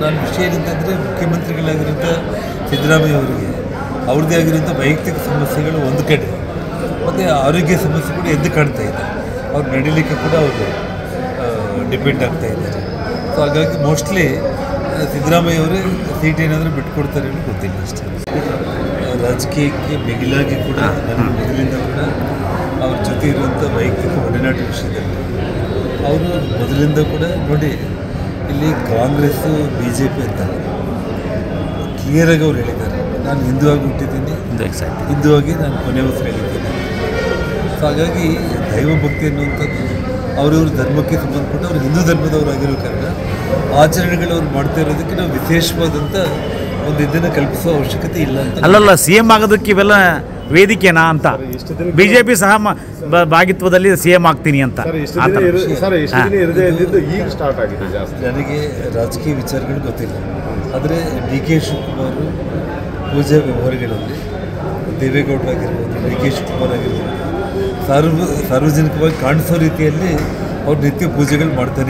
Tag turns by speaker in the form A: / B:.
A: ನಾನು ವಿಷಯ ಏನಂತಂದರೆ ಮುಖ್ಯಮಂತ್ರಿಗಳಾಗಿರುವಂಥ ಸಿದ್ದರಾಮಯ್ಯ ಅವರಿಗೆ ಅವ್ರದ್ದೇ ಆಗಿರುವಂಥ ವೈಯಕ್ತಿಕ ಸಮಸ್ಯೆಗಳು ಒಂದು ಕಡೆ ಮತ್ತು ಆರೋಗ್ಯ ಸಮಸ್ಯೆ ಕೂಡ ಎದ್ದು ಕಾಣ್ತಾ ಇದೆ. ಅವ್ರು ನಡೀಲಿಕ್ಕೆ ಕೂಡ ಅವರು ಡಿಪೆಂಡ್ ಆಗ್ತಾ ಇದ್ದಾರೆ. ಸೊ ಹಾಗಾಗಿ ಮೋಸ್ಟ್ಲಿ ಸಿದ್ದರಾಮಯ್ಯ ಅವರೇ ಸೀಟ್ ಏನಾದರೂ ಬಿಟ್ಕೊಡ್ತಾರೆ ಅನ್ನೋ ಗೊತ್ತಿಲ್ಲ ಅಷ್ಟೇ. ರಾಜಕೀಯಕ್ಕೆ ಮಿಗಿಲಾಗಿ ಕೂಡ ನನಗೆ ಮೊದಲಿಂದ ಕೂಡ ಅವ್ರ ಜೊತೆ ಇರುವಂಥ ವೈಯಕ್ತಿಕ ಒಡನಾಟ ವಿಷಯದಲ್ಲಿ ಅವರು ಮೊದಲಿಂದ ಕೂಡ ನೋಡಿ, ಇಲ್ಲಿ ಕಾಂಗ್ರೆಸ್ಸು BJP ಅಂತ ಕ್ಲಿಯರಾಗಿ ಅವ್ರು ಹೇಳಿದ್ದಾರೆ, ನಾನು ಹಿಂದುವಾಗಿ ಹುಟ್ಟಿದ್ದೀನಿ, ಹಿಂದುವಾಗಿ ನಾನು ಕೊನೆ ಉಸಿರು ಹೇಳಿದ್ದೀನಿ. ಸೊ ಹಾಗಾಗಿ ದೈವ ಭಕ್ತಿ ಅನ್ನುವಂಥದ್ದು ಅವ್ರವ್ರ ಧರ್ಮಕ್ಕೆ ಸಂಬಂಧಪಟ್ಟ ಅವ್ರು ಹಿಂದೂ ಧರ್ಮದವ್ರು ಆಗಿರೋ ಕಾರಣ ಆಚರಣೆಗಳು ಅವ್ರು ಮಾಡ್ತಾ ಇರೋದಕ್ಕೆ ನಾವು ವಿಶೇಷವಾದಂಥ ಒಂದು ಇದನ್ನು ಕಲ್ಪಿಸುವ ಅವಶ್ಯಕತೆ ಇಲ್ಲ ಅಂತ.
B: ಅಲ್ಲಲ್ಲ, CM ಆಗೋದಕ್ಕೆ ಇವೆಲ್ಲ ವೇದಿಕೆನಾ ಅಂತ BJP ಸಹ ಭಾಗಿತ್ವದಲ್ಲಿ CM ಆಗ್ತೀನಿ ಅಂತ
A: ನನಗೆ ರಾಜಕೀಯ ವಿಚಾರಗಳು ಗೊತ್ತಿಲ್ಲ. ಆದರೆ DK ಶಿವಕುಮಾರ್ ಪೂಜಾ ವ್ಯವಹಾರಗಳಲ್ಲಿ ದೇವೇಗೌಡರಾಗಿರ್ಬೋದು, DK ಶಿವಕುಮಾರ್ ಆಗಿರ್ಬೋದು, ಸಾರ್ವಜನಿಕವಾಗಿ ಕಾಣಿಸೋ ರೀತಿಯಲ್ಲಿ ಅವ್ರು ನಿತ್ಯ ಪೂಜೆಗಳು ಮಾಡ್ತಾರೆ.